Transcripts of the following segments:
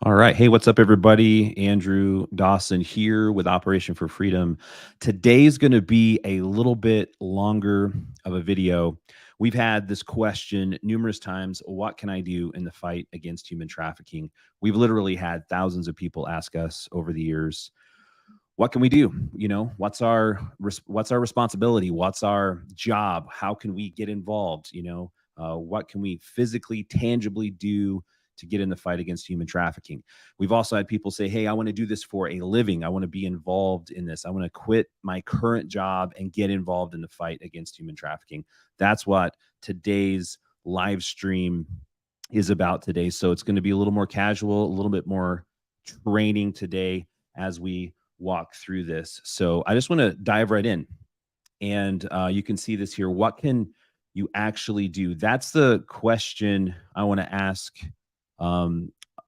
All right. Hey, what's up, everybody? Andrew Dawson here with Operation for Freedom. Today's going to be a little bit longer of a video. We've had this question numerous times. What can I do in the fight against human trafficking? We've literally had thousands of people ask us over the years, what can we do? What's our responsibility? What's our job? How can we get involved? What can we physically, tangibly do to get in the fight against human trafficking? We've also had people say, hey, I want to do this for a living. I want to be involved in this. I want to quit my current job and get involved in the fight against human trafficking. That's what today's live stream is about today. So it's going to be a little more casual, a little bit more training today as we walk through this. So I just want to dive right in. And you can see this here. What can you actually do? That's the question I want to ask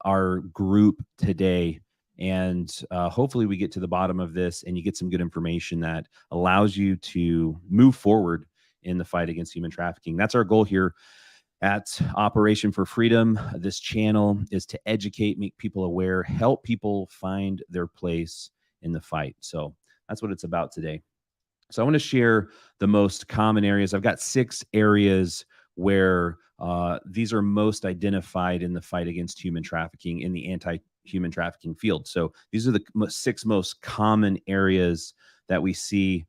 our group today. And hopefully we get to the bottom of this and you get some good information that allows you to move forward in the fight against human trafficking. That's our goal here at Operation for Freedom. This channel is to educate, make people aware, help people find their place in the fight. So that's what it's about today. So I want to share the most common areas. I've got 6 areas where these are most identified in the fight against human trafficking in the anti-human trafficking field. So these are the 6 most common areas that we see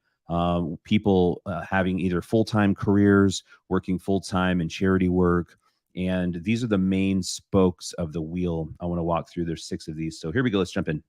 people having either full-time careers, working full-time in charity work. And these are the main spokes of the wheel I want to walk through. There's 6 of these. So here we go. Let's jump in.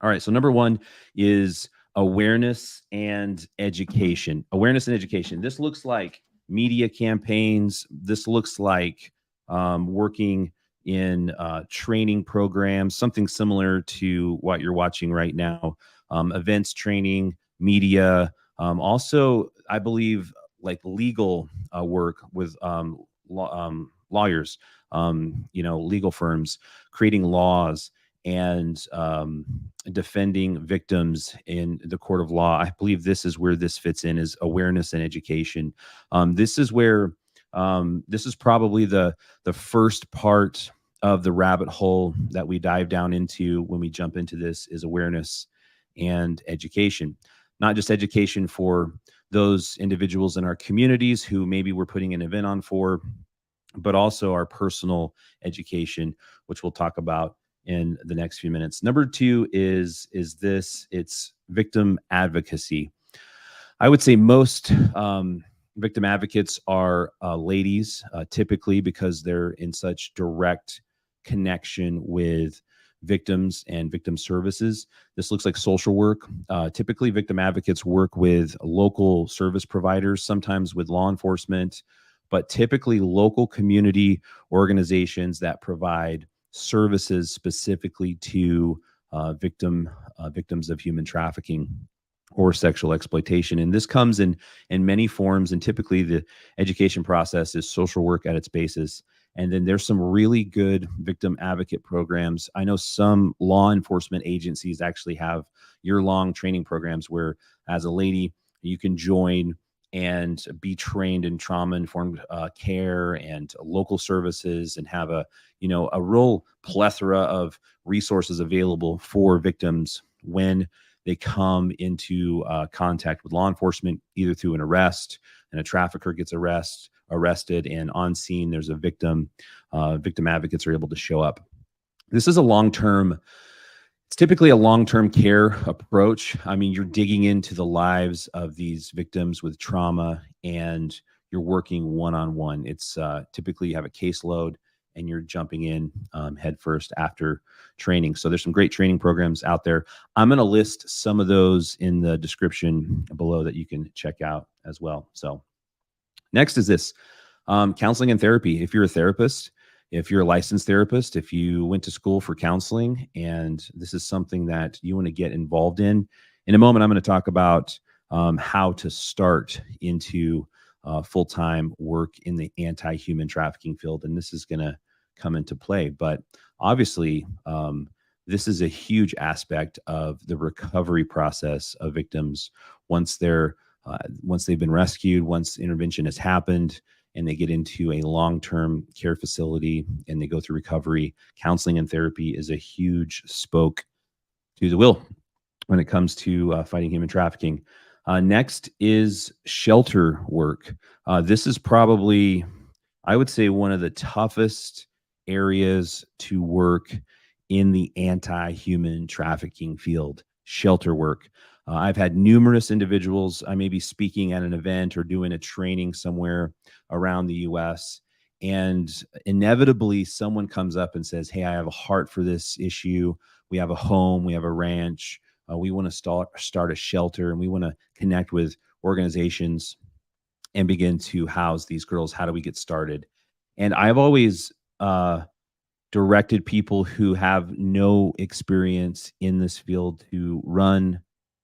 All right. So number 1 is awareness and education. Awareness and education. This looks like media campaigns. This looks like working in training programs, something similar to what you're watching right now. Events training, media. Also, I believe like legal work with lawyers, legal firms, creating laws and defending victims in the court of law. I believe this is where this fits in, is awareness and education. This is where this is probably the first part of the rabbit hole that we dive down into when we jump into this, is awareness and education. Not just education for those individuals in our communities who maybe we're putting an event on for, but also our personal education, which we'll talk about in the next few minutes. Number 2 is this. It's victim advocacy. I would say most victim advocates are ladies, typically because they're in such direct connection with victims and victim services. This looks like social work. Typically, victim advocates work with local service providers, sometimes with law enforcement, but typically local community organizations that provide services specifically to victims of human trafficking or sexual exploitation. And this comes in many forms. And typically the education process is social work at its basis. And then there's some really good victim advocate programs. I know some law enforcement agencies actually have year-long training programs where, as a lady, you can join and be trained in trauma-informed care and local services, and have a real plethora of resources available for victims when they come into contact with law enforcement, either through an arrest, and a trafficker gets arrested, and on scene there's a victim. Victim advocates are able to show up. This is it's typically a long-term care approach. I mean, you're digging into the lives of these victims with trauma, and you're working one-on-one. It's typically you have a caseload, and you're jumping in headfirst after training. So there's some great training programs out there. I'm going to list some of those in the description below that you can check out as well. So next is this, counseling and therapy. If you're a therapist, if you're a licensed therapist, if you went to school for counseling, and this is something that you want to get involved in a moment, I'm going to talk about how to start into full-time work in the anti-human trafficking field. And this is going to come into play. But obviously, this is a huge aspect of the recovery process of victims once they've been rescued, once intervention has happened, and they get into a long-term care facility and they go through recovery. Counseling and therapy is a huge spoke to the wheel when it comes to fighting human trafficking. Next is shelter work. This is probably, I would say, one of the toughest areas to work in the anti human trafficking field, shelter work. I've had numerous individuals, I may be speaking at an event or doing a training somewhere around the US, and inevitably someone comes up and says, "Hey, I have a heart for this issue. We have a home, we have a ranch. We want to start a shelter, and we want to connect with organizations and begin to house these girls. How do we get started?" And I've always directed people who have no experience in this field to run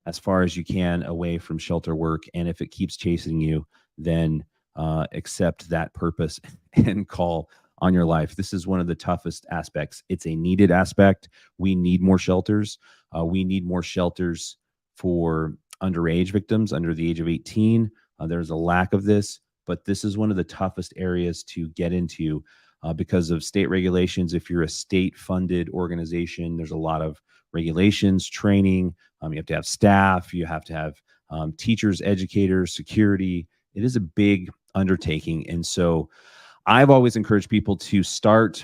as far as you can away from shelter work. And if it keeps chasing you, then accept that purpose and call on your life. This is one of the toughest aspects. It's a needed aspect. We need more shelters. We need more shelters for underage victims under the age of 18. There's a lack of this, but this is one of the toughest areas to get into because of state regulations. If you're a state funded organization, there's a lot of regulations, training. You have to have staff, you have to have teachers, educators, security. It is a big undertaking. And so I've always encouraged people to start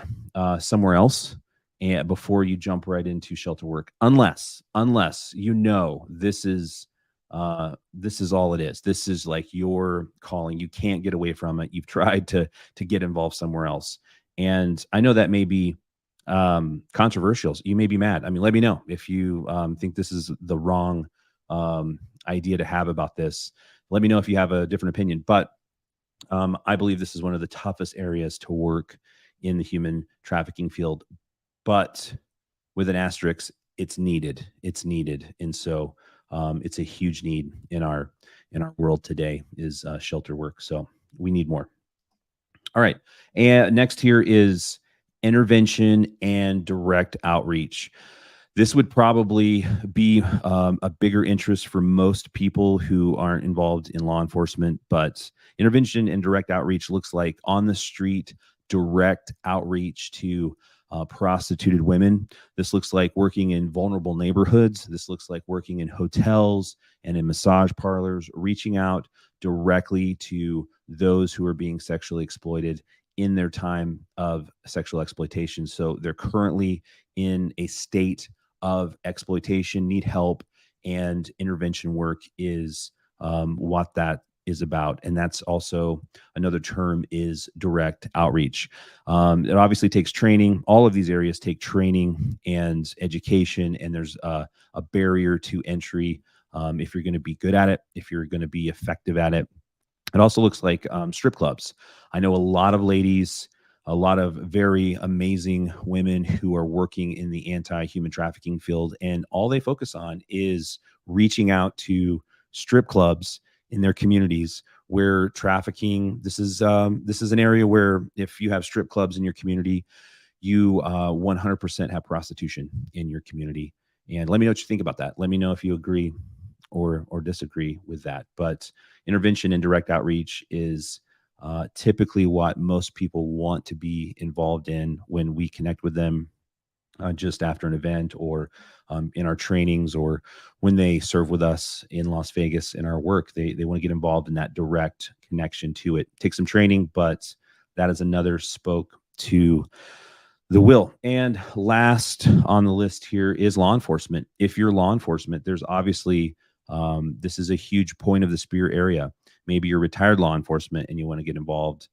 somewhere else and before you jump right into shelter work, unless you know this is all it is. This is like your calling. You can't get away from it. You've tried to get involved somewhere else. And I know that may be controversial. You may be mad. I mean, let me know if you think this is the wrong idea to have about this. Let me know if you have a different opinion. But I believe this is one of the toughest areas to work in the human trafficking field. But with an asterisk, it's needed. It's needed, and so it's a huge need in our world today is shelter work. So we need more. All right, and next here is intervention and direct outreach. This would probably be a bigger interest for most people who aren't involved in law enforcement, but intervention and direct outreach looks like on the street, direct outreach to prostituted women. This looks like working in vulnerable neighborhoods. This looks like working in hotels and in massage parlors, reaching out directly to those who are being sexually exploited in their time of sexual exploitation. So they're currently in a state of exploitation, need help, and intervention work is what that is about. And that's also another term is direct outreach. It obviously takes training. All of these areas take training and education, and there's a barrier to entry if you're going to be good at it, if you're going to be effective at it. It also looks like strip clubs. I know a lot of ladies, a lot of very amazing women who are working in the anti-human trafficking field, and all they focus on is reaching out to strip clubs in their communities where trafficking. This is an area where if you have strip clubs in your community, you 100% have prostitution in your community. And let me know what you think about that. Let me know if you agree or disagree with that. But intervention and direct outreach is typically what most people want to be involved in when we connect with them just after an event or in our trainings or when they serve with us in Las Vegas in our work. They want to get involved in that direct connection to it. Take some training, but that is another spoke to the will. And last on the list here is law enforcement. If you're law enforcement, there's obviously this is a huge point of the spear area. Maybe you're retired law enforcement and you want to get involved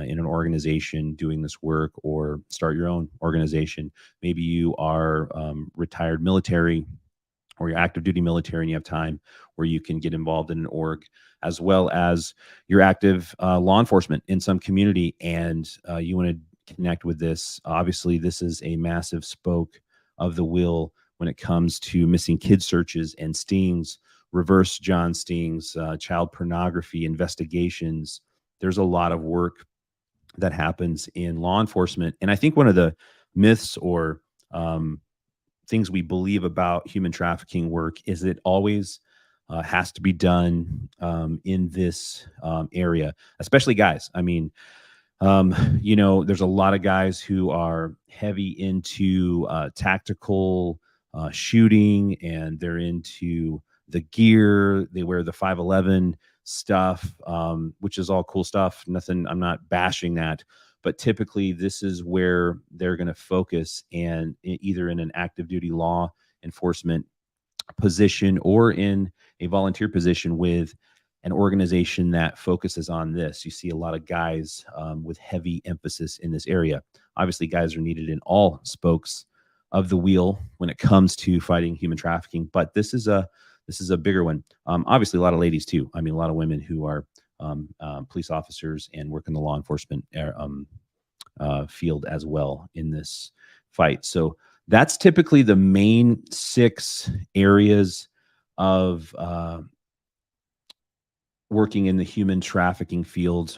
in an organization doing this work or start your own organization. Maybe you are retired military or you're active duty military and you have time where you can get involved in an org, as well as you're active law enforcement in some community and you want to connect with this. Obviously, this is a massive spoke of the wheel when it comes to missing kid searches and stings, reverse John stings, child pornography investigations. There's a lot of work that happens in law enforcement. And I think one of the myths or things we believe about human trafficking work is it always has to be done in this area, especially guys. I mean, there's a lot of guys who are heavy into tactical shooting, and they're into the gear. They wear the 511 stuff, which is all cool stuff. Nothing, I'm not bashing that. But typically, this is where they're going to focus, and either in an active duty law enforcement position or in a volunteer position with an organization that focuses on this. You see a lot of guys with heavy emphasis in this area. Obviously, guys are needed in all spokes of the wheel when it comes to fighting human trafficking, but this is a bigger one. Obviously, a lot of ladies too. I mean, a lot of women who are police officers and work in the law enforcement field as well in this fight. So that's typically the main 6 areas of working in the human trafficking field.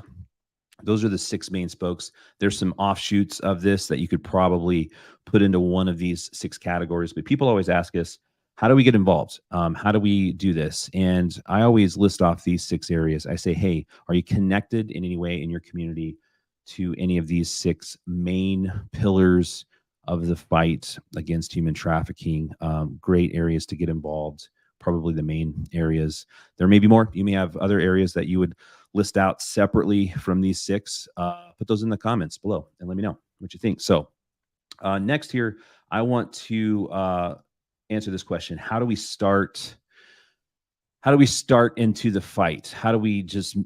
Those are the 6 main spokes. There's some offshoots of this that you could probably put into one of these 6 categories. But people always ask us, how do we get involved? How do we do this? And I always list off these 6 areas. I say, hey, are you connected in any way in your community to any of these 6 main pillars of the fight against human trafficking? Great areas to get involved, probably the main areas. There may be more. You may have other areas that you would list out separately from these 6. Put those in the comments below and let me know what you think. So next here, I want to answer this question. How do we start into the fight? How do we just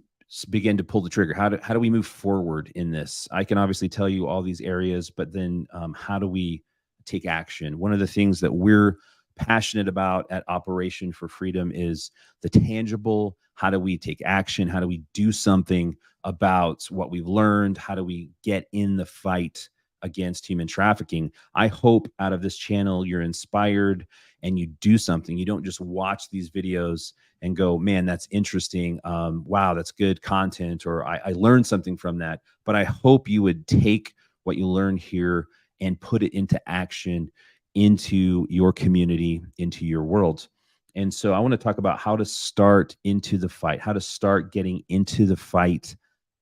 begin to pull the trigger? How do we move forward in this? I can obviously tell you all these areas, but then how do we take action? One of the things that we're passionate about at Operation for Freedom is the tangible. How do we take action? How do we do something about what we've learned? How do we get in the fight against human trafficking? I hope out of this channel you're inspired and you do something. You don't just watch these videos and go, man, that's interesting. Wow, that's good content, or I learned something from that. But I hope you would take what you learned here and put it into action, into your community, into your world. And so I want to talk about how to start into the fight, how to start getting into the fight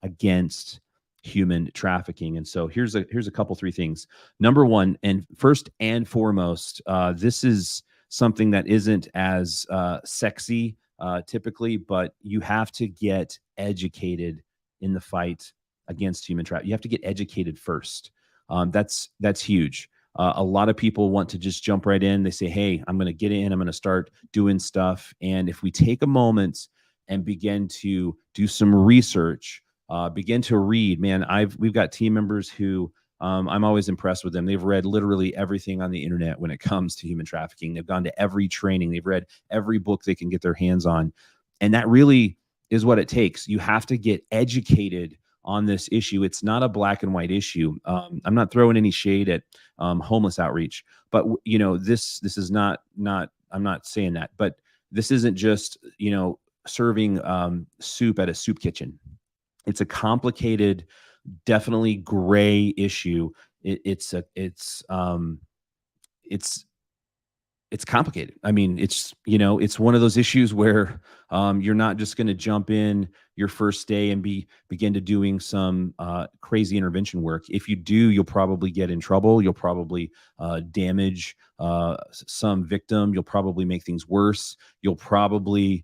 against human trafficking. And so here's a couple, 3 things. Number one, and first and foremost, this is something that isn't as sexy typically, but you have to get educated in the fight against human trafficking. You have to get educated first. That's huge. A lot of people want to just jump right in. They say, hey, I'm going to get in, I'm going to start doing stuff. And if we take a moment and begin to do some research, begin to read, man, we've got team members who I'm always impressed with them. They've read literally everything on the internet when it comes to human trafficking. They've gone to every training. They've read every book they can get their hands on. And that really is what it takes. You have to get educated on this issue. It's not a black and white issue. I'm not throwing any shade at homeless outreach, but this is not. I'm not saying that, but this isn't just serving soup at a soup kitchen. It's a complicated, definitely gray issue. It's complicated. I mean, it's one of those issues where you're not just going to jump in your first day and begin to doing some crazy intervention work. If you do, you'll probably get in trouble. You'll probably damage some victim. You'll probably make things worse. You'll probably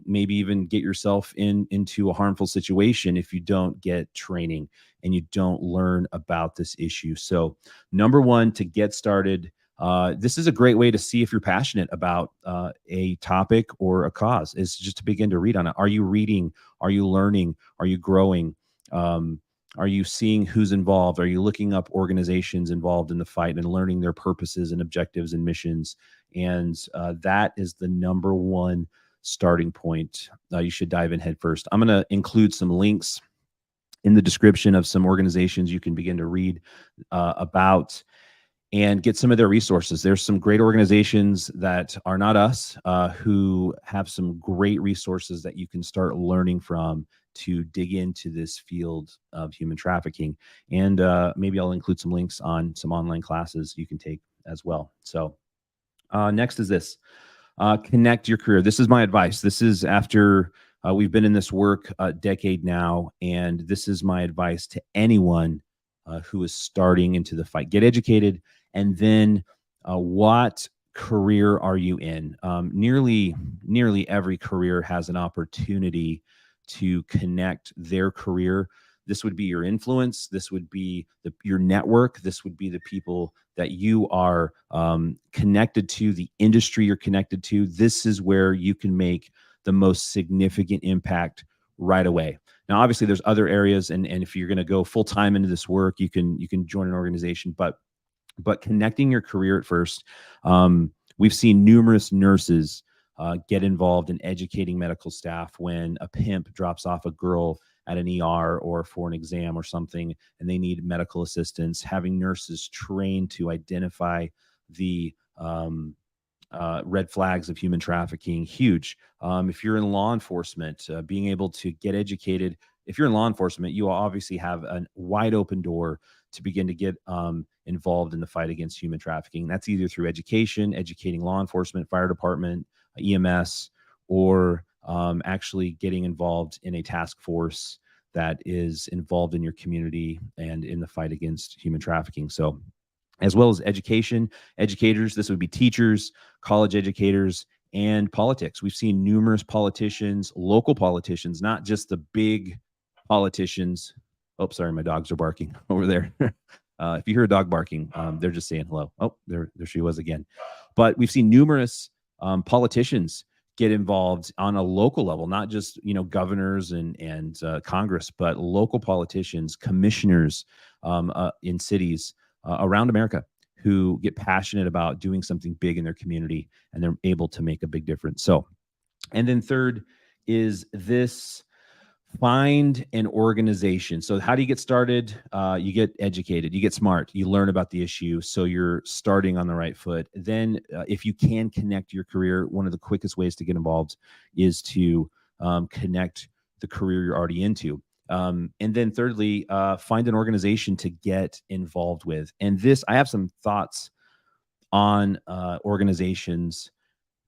maybe even get yourself into a harmful situation if you don't get training and you don't learn about this issue. So number one, to get started, this is a great way to see if you're passionate about a topic or a cause, is just to begin to read on it. Are you reading? Are you learning? Are you growing? Are you seeing who's involved? Are you looking up organizations involved in the fight and learning their purposes and objectives and missions? And that is the number one starting point. You should dive in head first. I'm going to include some links in the description of some organizations you can begin to read about and get some of their resources. There's some great organizations that are not us who have some great resources that you can start learning from to dig into this field of human trafficking. And maybe I'll include some links on some online classes you can take as well. So next is this. Connect your career. This is my advice. This is after we've been in this work a decade now, and this is my advice to anyone who is starting into the fight. Get educated, and then what career are you in? Nearly every career has an opportunity to connect their career. This would be your influence. This would be your network. This would be the people that you are connected to, the industry you're connected to. This is where you can make the most significant impact right away. Now, obviously, there's other areas, and if you're going to go full time into this work, you can join an organization, but connecting your career at first. We've seen numerous nurses get involved in educating medical staff when a pimp drops off a girl at an ER or for an exam or something, and they need medical assistance. Having nurses trained to identify the red flags of human trafficking, huge. If you're in law enforcement, being able to get educated. If you're in law enforcement, you obviously have a wide open door to begin to get involved in the fight against human trafficking. That's either through education, educating law enforcement, fire department, EMS, or actually getting involved in a task force that is involved in your community and in the fight against human trafficking. So, as well as education, educators, this would be teachers, college educators, and politics. We've seen numerous politicians, local politicians, not just the big politicians. Oh, sorry, my dogs are barking over there. If you hear a dog barking, they're just saying hello. Oh, there she was again. But we've seen numerous politicians get involved on a local level, not just governors and Congress, but local politicians, commissioners in cities around America who get passionate about doing something big in their community, and they're able to make a big difference. So, and then third is this: find an organization. So how do you get started? You get educated, you get smart, you learn about the issue, so you're starting on the right foot. Then if you can connect your career, one of the quickest ways to get involved is to connect the career you're already into. And then thirdly, find an organization to get involved with. And this, I have some thoughts on organizations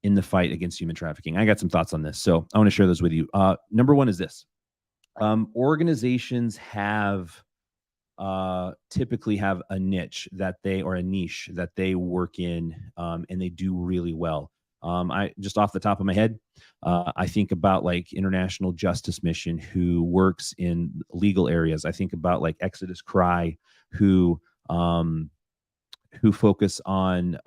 in the fight against human trafficking. I got some thoughts on this, so I want to share those with you. Number one is this: organizations typically have a niche or a niche that they work in, and they do really well. I just off the top of my head, I think about like International Justice Mission, who works in legal areas. I think about like Exodus Cry, who focus on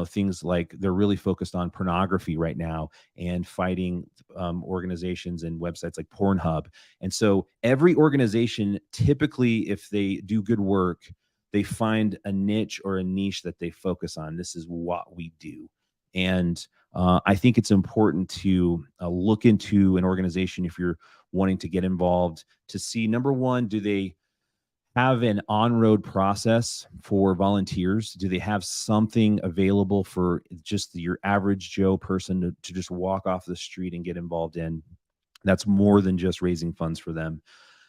things like they're really focused on pornography right now and fighting organizations and websites like Pornhub. And so every organization, typically, if they do good work, they find a niche or a niche that they focus on. This is what we do. And I think it's important to look into an organization if you're wanting to get involved, to see, number one, do they have an on-road process for volunteers? Do they have something available for just your average Joe person to just walk off the street and get involved in? That's more than just raising funds for them.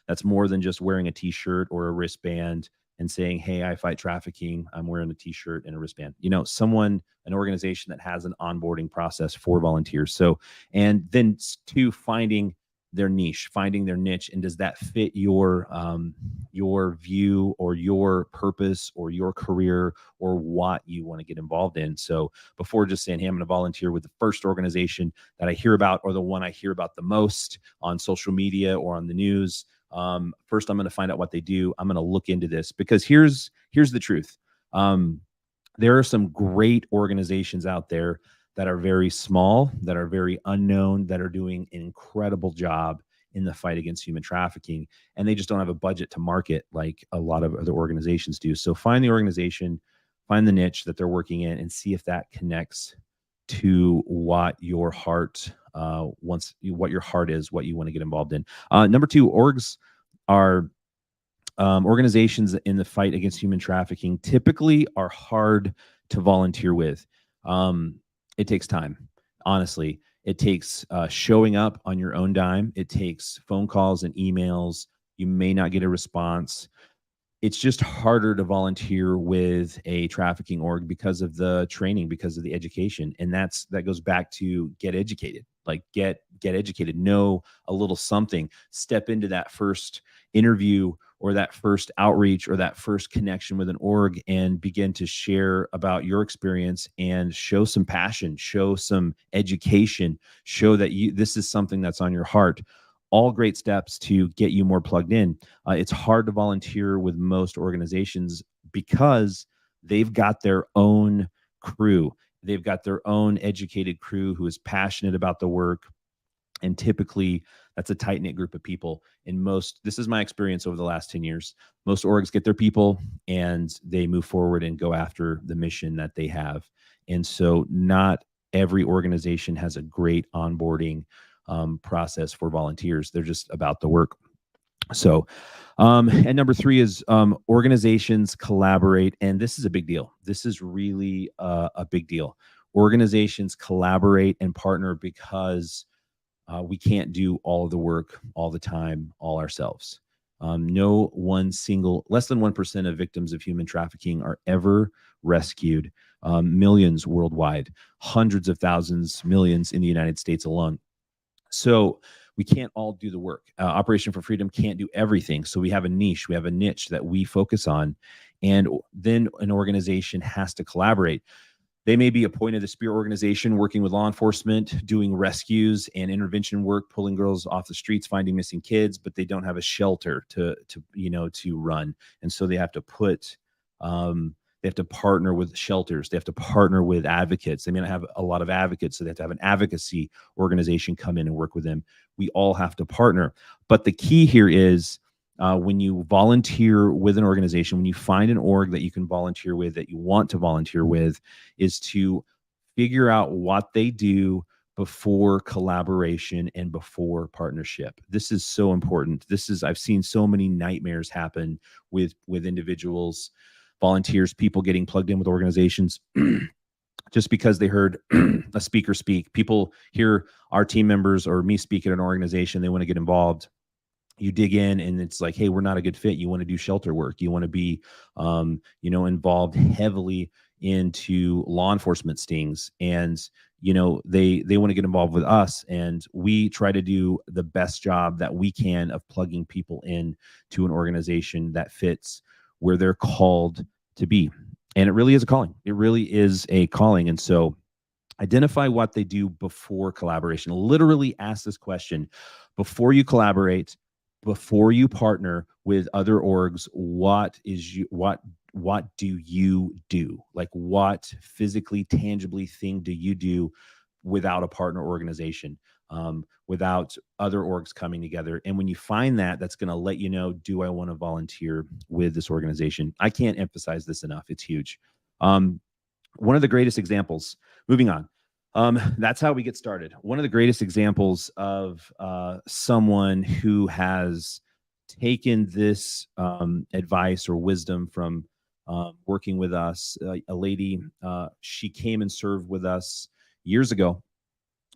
That's more than just wearing a t-shirt or a wristband and saying, hey, I fight trafficking, I'm wearing a t-shirt and a wristband. An organization that has an onboarding process for volunteers. So, and then two, finding their niche, finding their niche, and does that fit your view or your purpose or your career or what you want to get involved in? So before just saying, hey, I'm going to volunteer with the first organization that I hear about or the one I hear about the most on social media or on the news, first I'm going to find out what they do. I'm going to look into this, because here's the truth. There are some great organizations out there that are very small, that are very unknown, that are doing an incredible job in the fight against human trafficking, and they just don't have a budget to market like a lot of other organizations do. So find the organization, find the niche that they're working in, and see if that connects to what your heart wants, what your heart is, what you want to get involved in. Number two, orgs are organizations in the fight against human trafficking typically are hard to volunteer with. It takes time. Honestly, it takes showing up on your own dime. It takes phone calls and emails. You may not get a response. it's just harder to volunteer with a trafficking org because of the training, because of the education. And that goes back to get educated, like get educated, know a little something, step into that first interview or that first outreach or that first connection with an org and begin to share about your experience and show some passion, show some education, show that this is something that's on your heart. All great steps to get you more plugged in. It's hard to volunteer with most organizations because they've got their own crew. They've got their own educated crew who is passionate about the work. And typically, that's a tight knit group of people. And this is my experience over the last 10 years. Most orgs get their people and they move forward and go after the mission that they have. And so, not every organization has a great onboarding process for volunteers. They're just about the work. So, and number 3 is organizations collaborate. And this is a big deal. This is really a big deal. Organizations collaborate and partner because we can't do all of the work all the time, all ourselves. No one single, less than 1% of victims of human trafficking are ever rescued. Millions worldwide, hundreds of thousands, millions in the United States alone. So we can't all do the work. Operation for Freedom can't do everything. So we have a niche, we have a niche that we focus on. And then an organization has to collaborate. They may be a point of the spear organization working with law enforcement, doing rescues and intervention work, pulling girls off the streets, finding missing kids, but they don't have a shelter to run. And so they have to partner with shelters. They have to partner with advocates. They may not have a lot of advocates, so they have to have an advocacy organization come in and work with them. We all have to partner. But the key here is when you volunteer with an organization, when you find an org that you can volunteer with, that you want to volunteer with, is to figure out what they do before collaboration and before partnership. This is so important. I've seen so many nightmares happen with individuals, volunteers, people getting plugged in with organizations just because they heard a speaker speak. People hear our team members or me speak at an organization, they want to get involved. You dig in and it's like, hey, we're not a good fit. You want to do shelter work. You want to be, involved heavily into law enforcement stings. And, they want to get involved with us. And we try to do the best job that we can of plugging people in to an organization that fits where they're called to be. And it really is a calling. It really is a calling. And so identify what they do before collaboration. Literally ask this question before you collaborate, before you partner with other orgs. What do you do? Like, what physically, tangibly thing do you do without a partner organization, without other orgs coming together? And when you find that, that's going to let you know, do I want to volunteer with this organization? I can't emphasize this enough. It's huge. One of the greatest examples, moving on, that's how we get started. One of the greatest examples of someone who has taken this advice or wisdom from working with us, a lady, she came and served with us years ago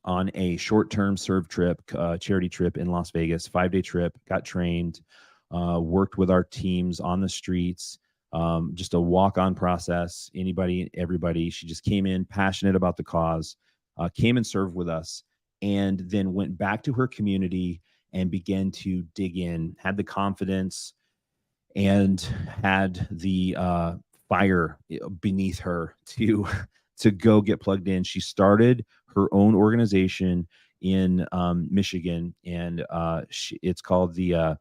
on a short-term serve trip, charity trip in Las Vegas, 5-day trip, got trained, worked with our teams on the streets, just a walk-on process, anybody, everybody. She just came in passionate about the cause, came and served with us, and then went back to her community and began to dig in, had the confidence and had the fire beneath her to go get plugged in. She started her own organization in Michigan, and it's called the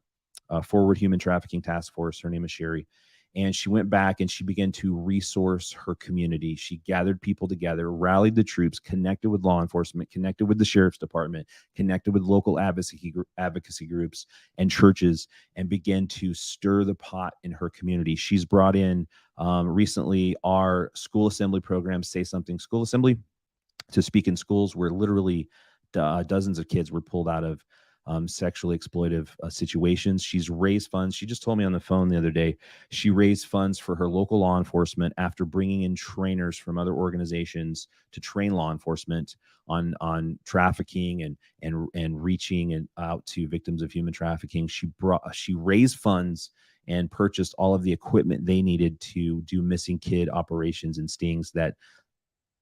Forward Human Trafficking Task Force. Her name is Sherry. And she went back and she began to resource her community. She gathered people together, rallied the troops, connected with law enforcement, connected with the sheriff's department, connected with local advocacy groups and churches, and began to stir the pot in her community. She's brought in recently our school assembly program, Say Something School Assembly, to speak in schools where literally dozens of kids were pulled out of sexually exploitive situations. She's raised funds. She just told me on the phone the other day, she raised funds for her local law enforcement after bringing in trainers from other organizations to train law enforcement on trafficking and reaching and out to victims of human trafficking. She raised funds and purchased all of the equipment they needed to do missing kid operations and stings that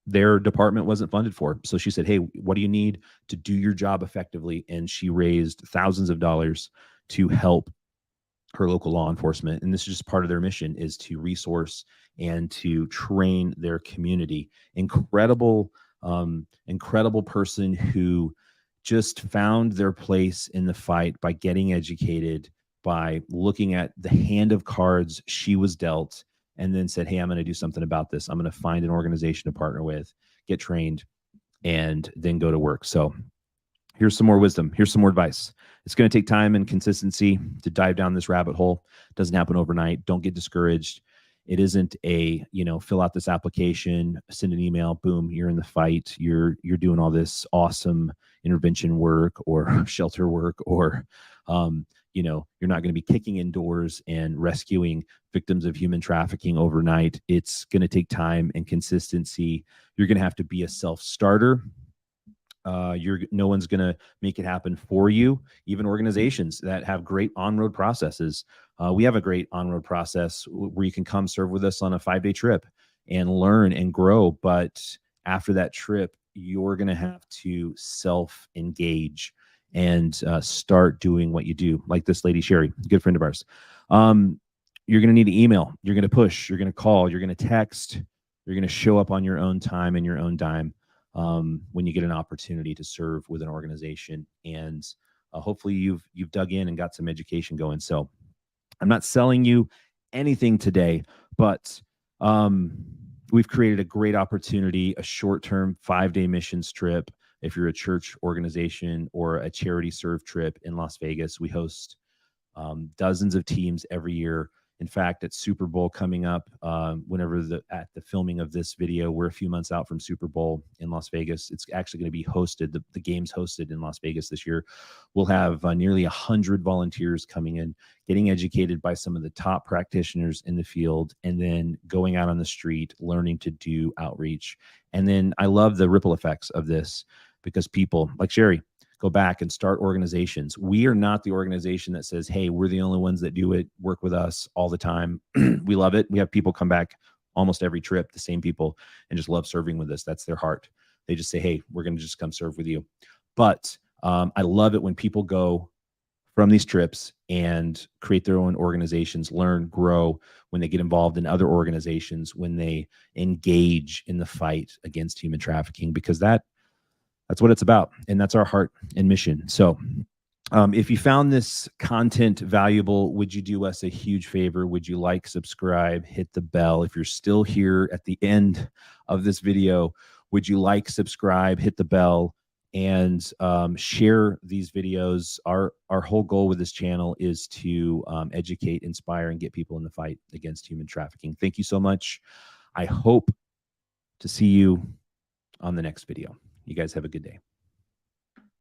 their department wasn't funded for. So she said, "Hey, what do you need to do your job effectively?" And she raised thousands of dollars to help her local law enforcement. And this is just part of their mission, is to resource and to train their community. Incredible person who just found their place in the fight by getting educated, by looking at the hand of cards she was dealt, and then said, "Hey, I'm going to do something about this. I'm going to find an organization to partner with, get trained, and then go to work." So here's some more wisdom. Here's some more advice. It's going to take time and consistency to dive down this rabbit hole. It doesn't happen overnight. Don't get discouraged. It isn't a, fill out this application, send an email, boom, you're in the fight. You're doing all this awesome intervention work or shelter work, or you're not going to be kicking in doors and rescuing victims of human trafficking overnight. It's going to take time and consistency. You're going to have to be a self-starter. No one's going to make it happen for you. Even organizations that have great on-road processes. We have a great on-road process where you can come serve with us on a 5-day trip and learn and grow. But after that trip, you're going to have to self-engage and start doing what you do. Like this lady, Sherry, a good friend of ours. You're going to need to email. You're going to push. You're going to call. You're going to text. You're going to show up on your own time and your own dime. When you get an opportunity to serve with an organization, and hopefully you've dug in and got some education going. So I'm not selling you anything today, but we've created a great opportunity, a short-term 5-day missions trip. If you're a church organization or a charity serve trip in Las Vegas, we host dozens of teams every year. In fact, at Super Bowl coming up, whenever at the filming of this video, we're a few months out from Super Bowl in Las Vegas. It's actually going to be hosted, the game's hosted in Las Vegas this year. We'll have nearly 100 volunteers coming in, getting educated by some of the top practitioners in the field, and then going out on the street, learning to do outreach. And then I love the ripple effects of this, because people like Sherry go back and start organizations. We are not the organization that says, "Hey, we're the only ones that do it. Work with us all the time." We love it. We have people come back almost every trip, the same people, and just love serving with us. That's their heart. They just say, "Hey, we're going to just come serve with you." But I love it when people go from these trips and create their own organizations, learn, grow, when they get involved in other organizations, when they engage in the fight against human trafficking, because that's what it's about. And that's our heart and mission. So if you found this content valuable, would you do us a huge favor? Would you like, subscribe, hit the bell? If you're still here at the end of this video, would you like, subscribe, hit the bell, and share these videos? Our whole goal with this channel is to educate, inspire, and get people in the fight against human trafficking. Thank you so much. I hope to see you on the next video. You guys have a good day.